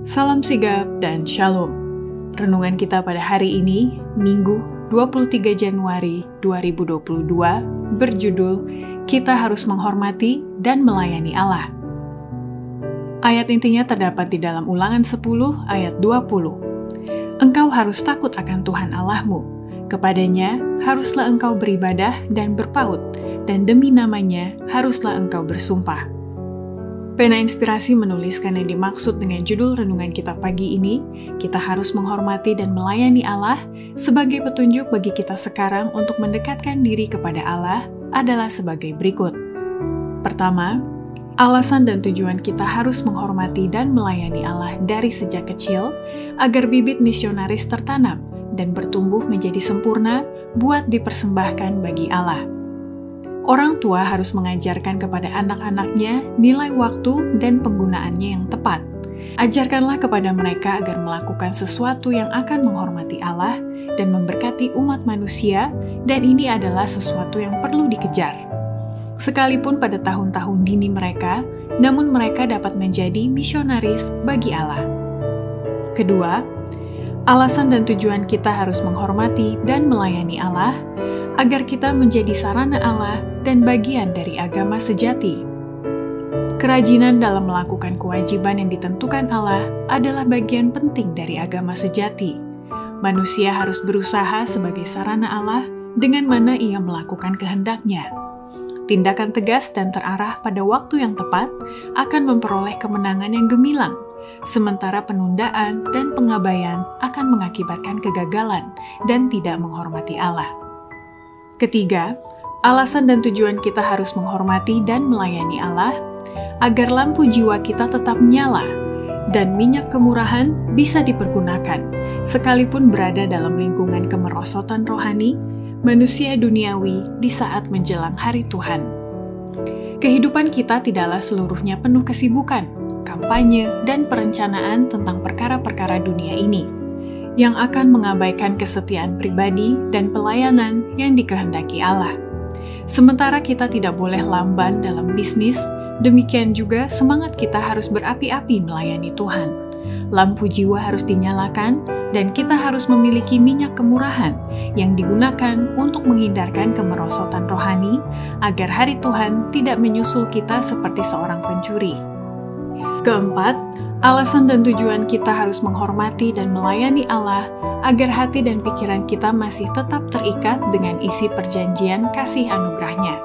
Salam sigap dan shalom. Renungan kita pada hari ini, Minggu 23 Januari 2022, berjudul Kita Harus Menghormati dan Melayani Allah. Ayat intinya terdapat di dalam Ulangan 10 ayat 20. Engkau harus takut akan Tuhan Allahmu. Kepadanya haruslah engkau beribadah dan berpaut, dan demi namanya haruslah engkau bersumpah. Pena Inspirasi menuliskan yang dimaksud dengan judul renungan kita pagi ini, kita harus menghormati dan melayani Allah sebagai petunjuk bagi kita sekarang untuk mendekatkan diri kepada Allah adalah sebagai berikut. Pertama, alasan dan tujuan kita harus menghormati dan melayani Allah dari sejak kecil agar bibit misionaris tertanam dan bertumbuh menjadi sempurna buat dipersembahkan bagi Allah. Orang tua harus mengajarkan kepada anak-anaknya nilai waktu dan penggunaannya yang tepat. Ajarkanlah kepada mereka agar melakukan sesuatu yang akan menghormati Allah dan memberkati umat manusia, dan ini adalah sesuatu yang perlu dikejar. Sekalipun pada tahun-tahun dini mereka, namun mereka dapat menjadi misionaris bagi Allah. Kedua, alasan dan tujuan kita harus menghormati dan melayani Allah agar kita menjadi sarana Allah dan bagian dari agama sejati. Kerajinan dalam melakukan kewajiban yang ditentukan Allah adalah bagian penting dari agama sejati. Manusia harus berusaha sebagai sarana Allah dengan mana ia melakukan kehendak-Nya. Tindakan tegas dan terarah pada waktu yang tepat akan memperoleh kemenangan yang gemilang, sementara penundaan dan pengabaian akan mengakibatkan kegagalan dan tidak menghormati Allah. Ketiga, alasan dan tujuan kita harus menghormati dan melayani Allah agar lampu jiwa kita tetap menyala dan minyak kemurahan bisa dipergunakan sekalipun berada dalam lingkungan kemerosotan rohani manusia duniawi di saat menjelang hari Tuhan. Kehidupan kita tidaklah seluruhnya penuh kesibukan, kampanye, dan perencanaan tentang perkara-perkara dunia ini yang akan mengabaikan kesetiaan pribadi dan pelayanan yang dikehendaki Allah. Sementara kita tidak boleh lamban dalam bisnis, demikian juga semangat kita harus berapi-api melayani Tuhan. Lampu jiwa harus dinyalakan, dan kita harus memiliki minyak kemurahan yang digunakan untuk menghindarkan kemerosotan rohani, agar hari Tuhan tidak menyusul kita seperti seorang pencuri. Keempat, alasan dan tujuan kita harus menghormati dan melayani Allah agar hati dan pikiran kita masih tetap terikat dengan isi perjanjian kasih anugerah-Nya.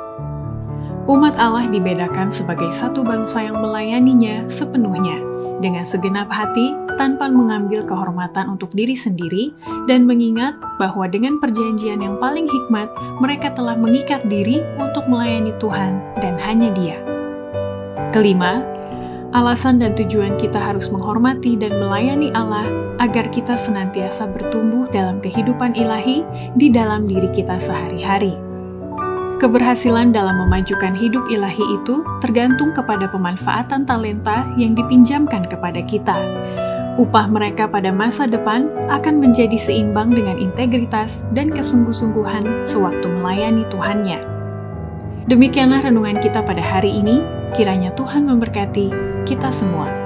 Umat Allah dibedakan sebagai satu bangsa yang melayaninya sepenuhnya, dengan segenap hati tanpa mengambil kehormatan untuk diri sendiri dan mengingat bahwa dengan perjanjian yang paling hikmat, mereka telah mengikat diri untuk melayani Tuhan dan hanya Dia. Kelima, alasan dan tujuan kita harus menghormati dan melayani Allah agar kita senantiasa bertumbuh dalam kehidupan ilahi di dalam diri kita sehari-hari. Keberhasilan dalam memajukan hidup ilahi itu tergantung kepada pemanfaatan talenta yang dipinjamkan kepada kita. Upah mereka pada masa depan akan menjadi seimbang dengan integritas dan kesungguh-sungguhan sewaktu melayani Tuhan-Nya. Demikianlah renungan kita pada hari ini, kiranya Tuhan memberkati kita semua.